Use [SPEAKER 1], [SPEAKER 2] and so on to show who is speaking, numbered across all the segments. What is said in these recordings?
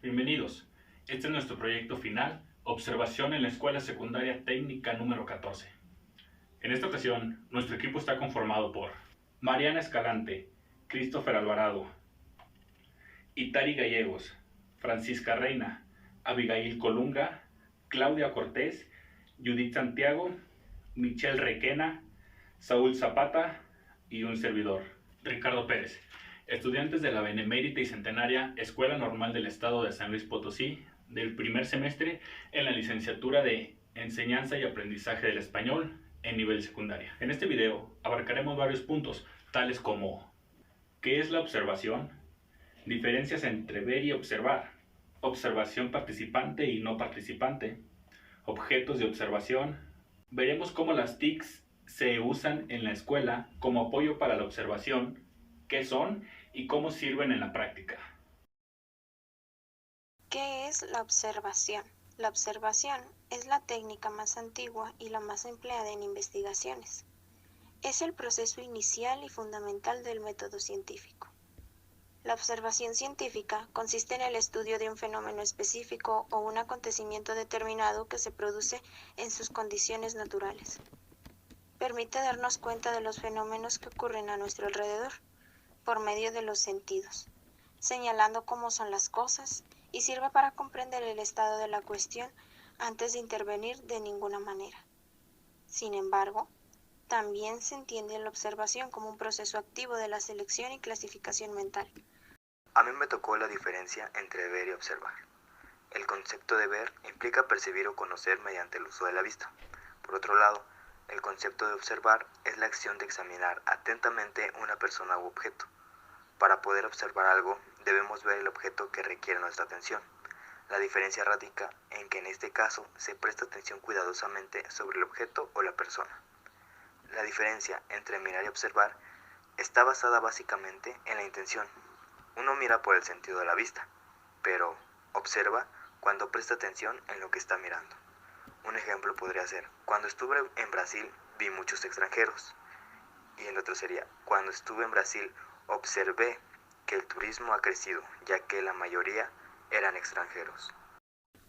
[SPEAKER 1] Bienvenidos. Este es nuestro proyecto final, Observación en la Escuela Secundaria Técnica número 14. En esta ocasión, nuestro equipo está conformado por Mariana Escalante, Christopher Alvarado, Itari Gallegos, Francisca Reina, Abigail Colunga, Claudia Cortés, Judith Santiago, Michelle Requena, Saúl Zapata y un servidor, Ricardo Pérez, estudiantes de la Benemérita y Centenaria Escuela Normal del Estado de San Luis Potosí, del primer semestre en la licenciatura de Enseñanza y Aprendizaje del Español en nivel secundaria. En este video abarcaremos varios puntos, tales como ¿qué es la observación? Diferencias entre ver y observar, observación participante y no participante, objetos de observación. Veremos cómo las TICs se usan en la escuela como apoyo para la observación, qué son y cómo sirven en la práctica.
[SPEAKER 2] ¿Qué es la observación? La observación es la técnica más antigua y la más empleada en investigaciones. Es el proceso inicial y fundamental del método científico. La observación científica consiste en el estudio de un fenómeno específico o un acontecimiento determinado que se produce en sus condiciones naturales. Permite darnos cuenta de los fenómenos que ocurren a nuestro alrededor, por medio de los sentidos, señalando cómo son las cosas, y sirve para comprender el estado de la cuestión antes de intervenir de ninguna manera. Sin embargo, también se entiende la observación como un proceso activo de la selección y clasificación mental.
[SPEAKER 3] A mí me tocó la diferencia entre ver y observar. El concepto de ver implica percibir o conocer mediante el uso de la vista. Por otro lado, el concepto de observar es la acción de examinar atentamente una persona u objeto. Para poder observar algo, debemos ver el objeto que requiere nuestra atención. La diferencia radica en que en este caso se presta atención cuidadosamente sobre el objeto o la persona. La diferencia entre mirar y observar está basada básicamente en la intención. Uno mira por el sentido de la vista, pero observa cuando presta atención en lo que está mirando. Un ejemplo podría ser, cuando estuve en Brasil vi muchos extranjeros. Y el otro sería, cuando estuve en Brasil observé que el turismo ha crecido, ya que la mayoría eran extranjeros.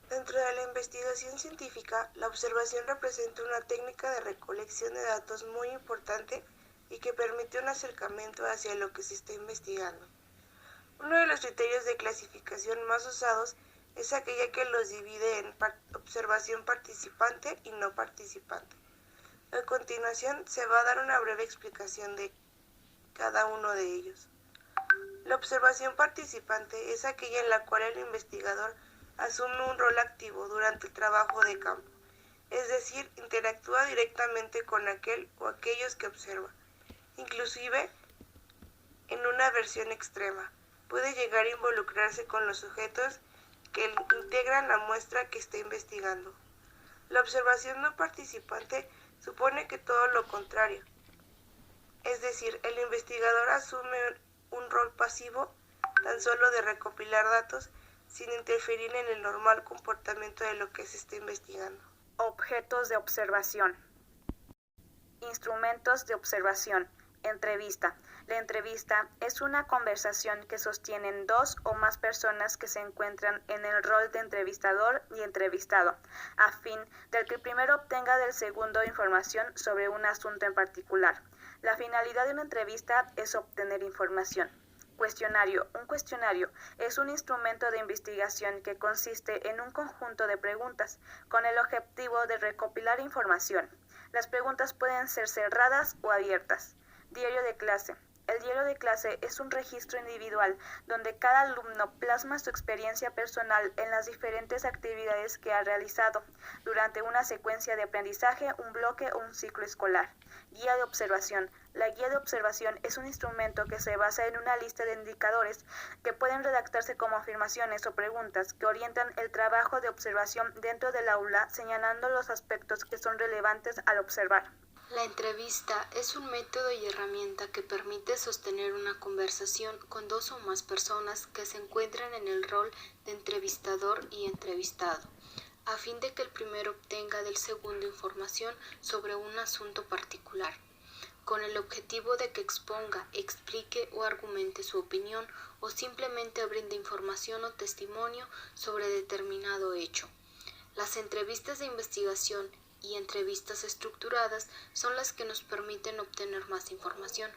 [SPEAKER 4] Dentro de la investigación científica, la observación representa una técnica de recolección de datos muy importante y que permite un acercamiento hacia lo que se está investigando. Uno de los criterios de clasificación más usados es aquella que los divide en observación participante y no participante. A continuación se va a dar una breve explicación de cada uno de ellos. La observación participante es aquella en la cual el investigador asume un rol activo durante el trabajo de campo, es decir, interactúa directamente con aquel o aquellos que observa. Inclusive, en una versión extrema, puede llegar a involucrarse con los sujetos que integran la muestra que está investigando. La observación no participante supone que todo lo contrario, es decir, el investigador asume un rol pasivo tan solo de recopilar datos sin interferir en el normal comportamiento de lo que se está investigando.
[SPEAKER 5] Objetos de observación. Instrumentos de observación. Entrevista. La entrevista es una conversación que sostienen dos o más personas que se encuentran en el rol de entrevistador y entrevistado, a fin de que el primero obtenga del segundo información sobre un asunto en particular. La finalidad de una entrevista es obtener información. Cuestionario. Un cuestionario es un instrumento de investigación que consiste en un conjunto de preguntas con el objetivo de recopilar información. Las preguntas pueden ser cerradas o abiertas. Diario de clase. El diario de clase es un registro individual donde cada alumno plasma su experiencia personal en las diferentes actividades que ha realizado durante una secuencia de aprendizaje, un bloque o un ciclo escolar. Guía de observación. La guía de observación es un instrumento que se basa en una lista de indicadores que pueden redactarse como afirmaciones o preguntas que orientan el trabajo de observación dentro del aula, señalando los aspectos que son relevantes al observar.
[SPEAKER 6] La entrevista es un método y herramienta que permite sostener una conversación con dos o más personas que se encuentran en el rol de entrevistador y entrevistado, a fin de que el primero obtenga del segundo información sobre un asunto particular. con el objetivo de que exponga, explique o argumente su opinión o simplemente brinde información o testimonio sobre determinado hecho. Las entrevistas de investigación y entrevistas estructuradas son las que nos permiten obtener más información.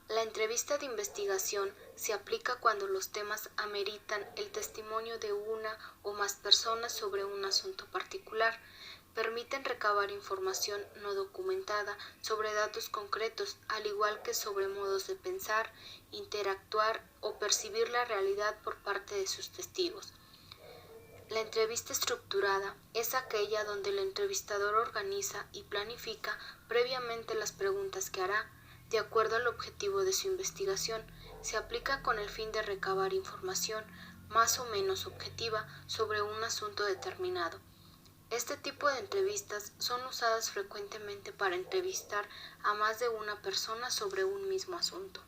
[SPEAKER 6] La entrevista de investigación se aplica cuando los temas ameritan el testimonio de una o más personas sobre un asunto particular. Permiten recabar información no documentada sobre datos concretos, al igual que sobre modos de pensar, interactuar o percibir la realidad por parte de sus testigos. La entrevista estructurada es aquella donde el entrevistador organiza y planifica previamente las preguntas que hará, de acuerdo al objetivo de su investigación. Se aplica con el fin de recabar información más o menos objetiva sobre un asunto determinado. Este tipo de entrevistas son usadas frecuentemente para entrevistar a más de una persona sobre un mismo asunto.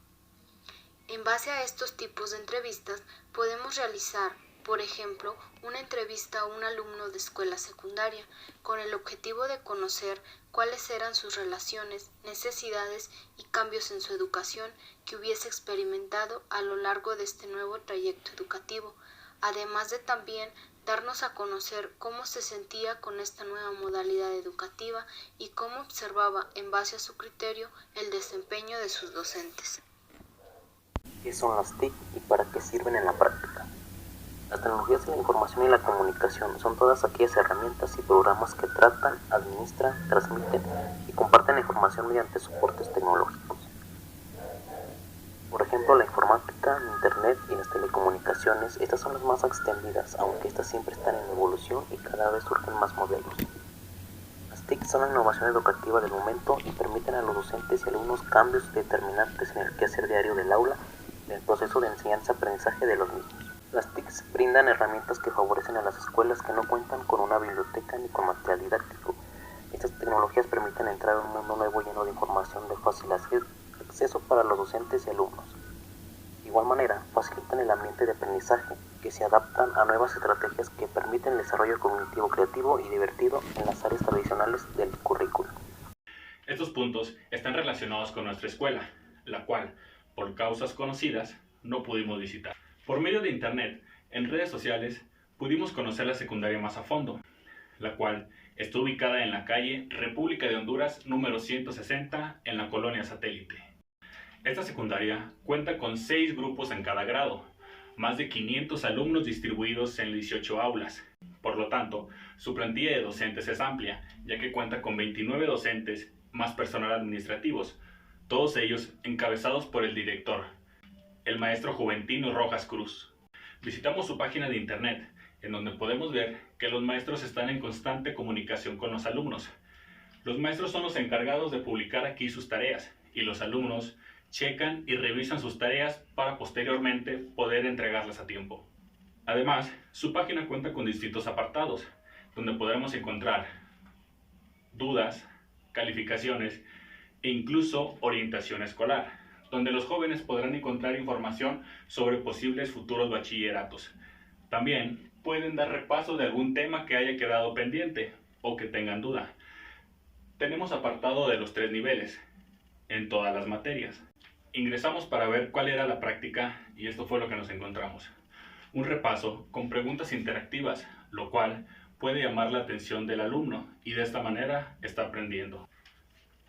[SPEAKER 6] En base a estos tipos de entrevistas podemos realizar, por ejemplo, una entrevista a un alumno de escuela secundaria con el objetivo de conocer cuáles eran sus relaciones, necesidades y cambios en su educación que hubiese experimentado a lo largo de este nuevo trayecto educativo, además de también darnos a conocer cómo se sentía con esta nueva modalidad educativa y cómo observaba en base a su criterio el desempeño de sus docentes.
[SPEAKER 7] ¿Qué son las TIC y para qué sirven en la práctica? Las tecnologías de la información y la comunicación son todas aquellas herramientas y programas que tratan, administran, transmiten y comparten información mediante soportes tecnológicos. Por ejemplo, la informática, Internet y las telecomunicaciones, estas son las más extendidas, aunque estas siempre están en evolución y cada vez surgen más modelos. Las TIC son la innovación educativa del momento y permiten a los docentes y alumnos cambios determinantes en el quehacer diario del aula y en el proceso de enseñanza-aprendizaje de los mismos. Las TICs brindan herramientas que favorecen a las escuelas que no cuentan con una biblioteca ni con material didáctico. Estas tecnologías permiten entrar a un mundo nuevo lleno de información de fácil acceso para los docentes y alumnos. De igual manera, facilitan el ambiente de aprendizaje, que se adaptan a nuevas estrategias que permiten el desarrollo cognitivo creativo y divertido en las áreas tradicionales del currículo.
[SPEAKER 1] Estos puntos están relacionados con nuestra escuela, la cual, por causas conocidas, no pudimos visitar. Por medio de Internet, en redes sociales, pudimos conocer la secundaria más a fondo, la cual está ubicada en la calle República de Honduras número 160 en la colonia Satélite. Esta secundaria cuenta con 6 grupos en cada grado, más de 500 alumnos distribuidos en 18 aulas. Por lo tanto, su plantilla de docentes es amplia, ya que cuenta con 29 docentes más personal administrativos, todos ellos encabezados por el director, el maestro Juventino Rojas Cruz. Visitamos su página de internet, en donde podemos ver que los maestros están en constante comunicación con los alumnos. Los maestros son los encargados de publicar aquí sus tareas, y los alumnos checan y revisan sus tareas para posteriormente poder entregarlas a tiempo. Además, su página cuenta con distintos apartados, donde podremos encontrar dudas, calificaciones e incluso orientación escolar, donde los jóvenes podrán encontrar información sobre posibles futuros bachilleratos. También pueden dar repaso de algún tema que haya quedado pendiente o que tengan duda. Tenemos apartado de los 3 niveles, en todas las materias. Ingresamos para ver cuál era la práctica y esto fue lo que nos encontramos. Un repaso con preguntas interactivas, lo cual puede llamar la atención del alumno y de esta manera está aprendiendo.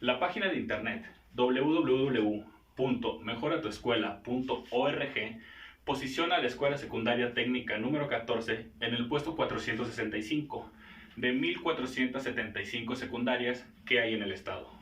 [SPEAKER 1] La página de internet www.mejoratuescuela.org posiciona a la Escuela Secundaria Técnica número 14 en el puesto 465 de 1.475 secundarias que hay en el estado.